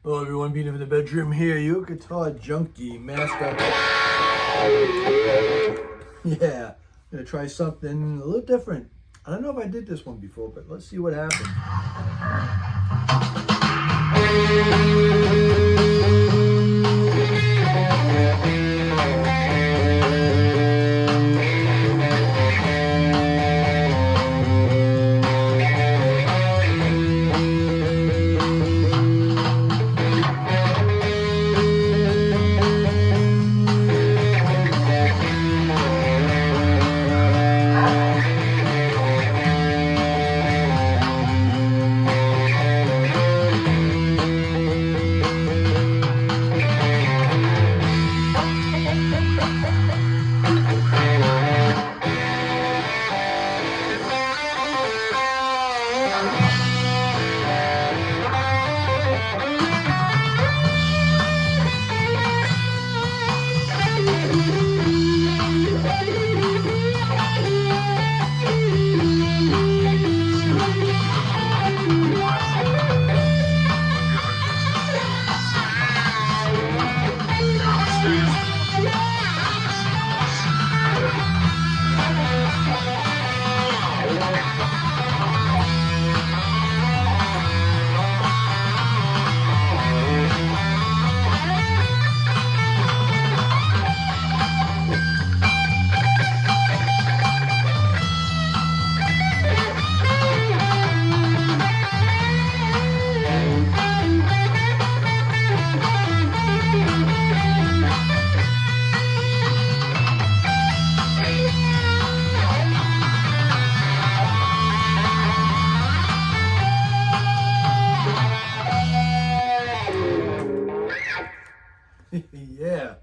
Hello everyone, Beanie in the bedroom here. Your guitar junkie, master. Yeah, I'm gonna try something a little different. I don't know if I did this one before, but let's see what happens. Yeah.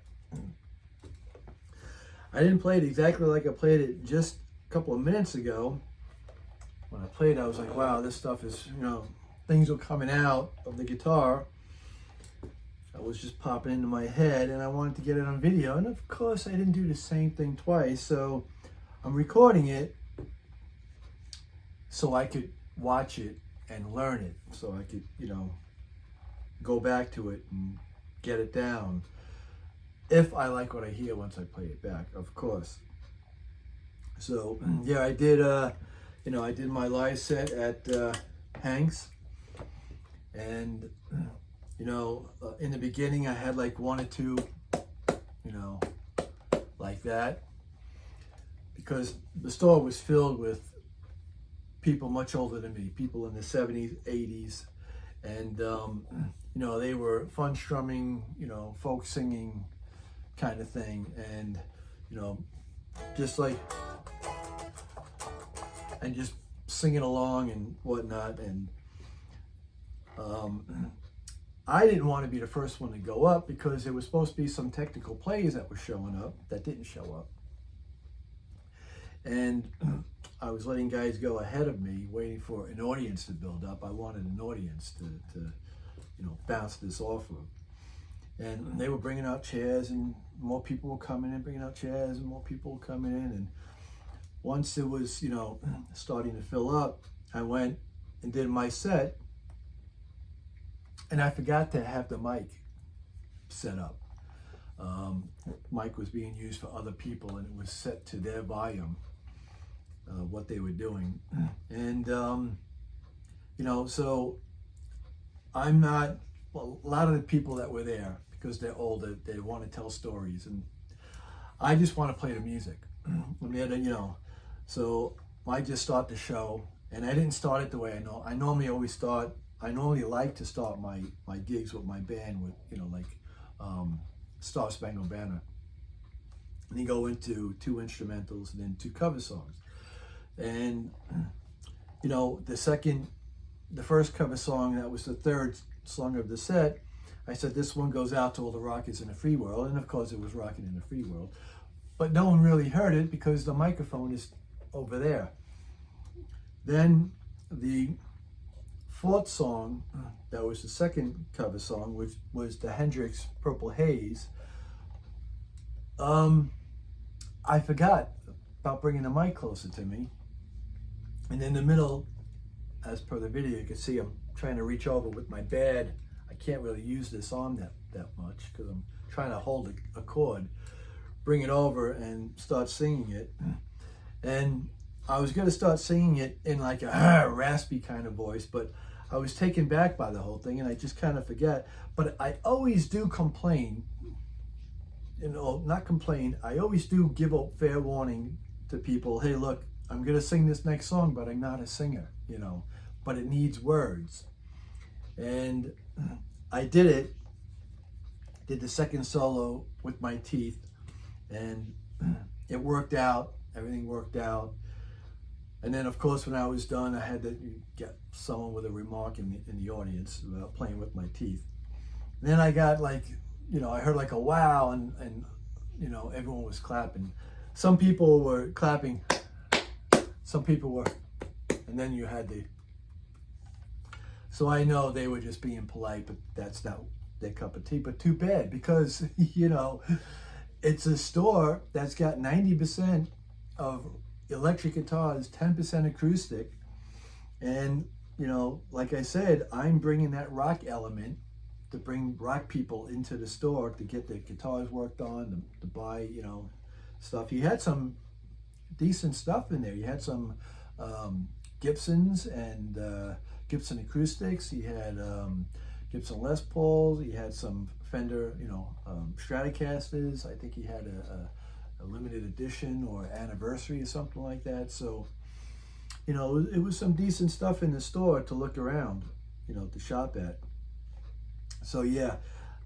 I didn't play it exactly like I played it just a couple of minutes ago. When I played, I was like, wow, this stuff is, things were coming out of the guitar. That was just popping into my head, and I wanted to get it on video. And of course, I didn't do the same thing twice. So I'm recording it so I could watch it and learn it. So I could, go back to it and get it down. If I like what I hear once I play it back, of course. So yeah, I did I did my live set at Hank's, and in the beginning I had like one or two, like that, because the store was filled with people much older than me, people in the 70s, 80s, and they were fun strumming, folk singing kind of thing, and just singing along and whatnot. And I didn't want to be the first one to go up, because there was supposed to be some technical plays that were showing up that didn't show up, and I was letting guys go ahead of me, waiting for an audience to build up. I wanted an audience to bounce this off of. And they were bringing out chairs, and more people were coming in, bringing out chairs, and more people were coming in. And once it was, starting to fill up, I went and did my set, and I forgot to have the mic set up. Mic was being used for other people, and it was set to their volume, what they were doing. And, so I'm not, well, a lot of the people that were there, because they're older, they want to tell stories, and I just want to play the music. So I just start the show, and I didn't start it the way I know. I normally like to start my gigs with my band with, Star Spangled Banner. And then go into 2 instrumentals and then 2 cover songs. And, the first cover song, that was the 3rd song of the set, I said, this one goes out to all the rockets in the free world. And of course it was rocking in the free world, but no one really heard it because the microphone is over there. Then the 4th song, that was the 2nd cover song, which was the Hendrix Purple Haze. I forgot about bringing the mic closer to me. And in the middle, as per the video, you can see I'm trying to reach over with my bad. I can't really use this arm that much because I'm trying to hold a chord, bring it over and start singing it. And I was going to start singing it in like a raspy kind of voice, but I was taken back by the whole thing and I just kind of forget. But I always do complain, not complain, I always do give a fair warning to people. Hey, look, I'm going to sing this next song, but I'm not a singer, but it needs words. And I did the second solo with my teeth, and it worked out. Everything worked out. And then, of course, when I was done, I had to get someone with a remark in the audience about playing with my teeth. And then I got like, I heard like a wow, and everyone was clapping. Some people were clapping, some people were, and then you had the. So I know they were just being polite, but that's not their cup of tea. But too bad, because it's a store that's got 90% of electric guitars, 10% acoustic, and like I said, I'm bringing that rock element to bring rock people into the store to get their guitars worked on, to buy stuff. He had some decent stuff in there. You had some Gibsons and Gibson acoustics. He had Gibson Les Pauls. He had some Fender, Stratocasters. I think he had a limited edition or anniversary or something like that. So, it was some decent stuff in the store to look around, to shop at. So yeah,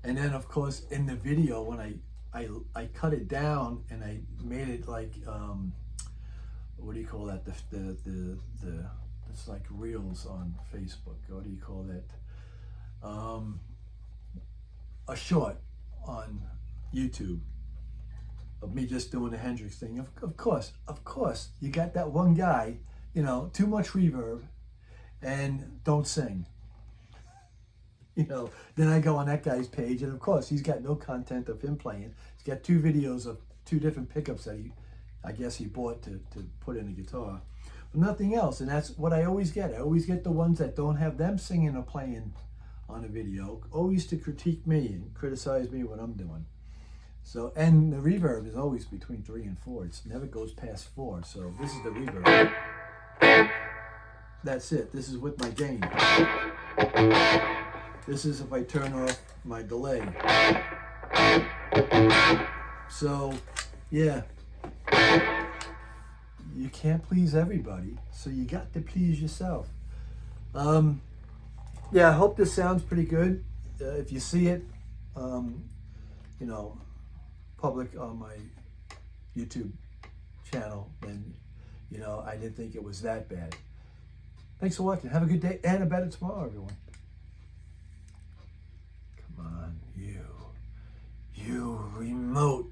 and then of course in the video when I cut it down and I made it like what do you call that? The it's like reels on Facebook. What do you call that? A short on YouTube of me just doing the Hendrix thing. Of course, you got that one guy, too much reverb and don't sing. Then I go on that guy's page, and of course he's got no content of him playing. He's got 2 videos of 2 different pickups that I guess he bought to put in a guitar, but nothing else. And that's what I always get. I always get the ones that don't have them singing or playing on a video, always to critique me and criticize me what I'm doing. So, and the reverb is always between 3 and 4. It never goes past 4. So this is the reverb. That's it. This is with my gain. This is if I turn off my delay. So, yeah. You can't please everybody, so you got to please yourself. Yeah, I hope this sounds pretty good. If you see it, public on my YouTube channel, then, I didn't think it was that bad. Thanks for watching. Have a good day and a better tomorrow, everyone. Come on, you remote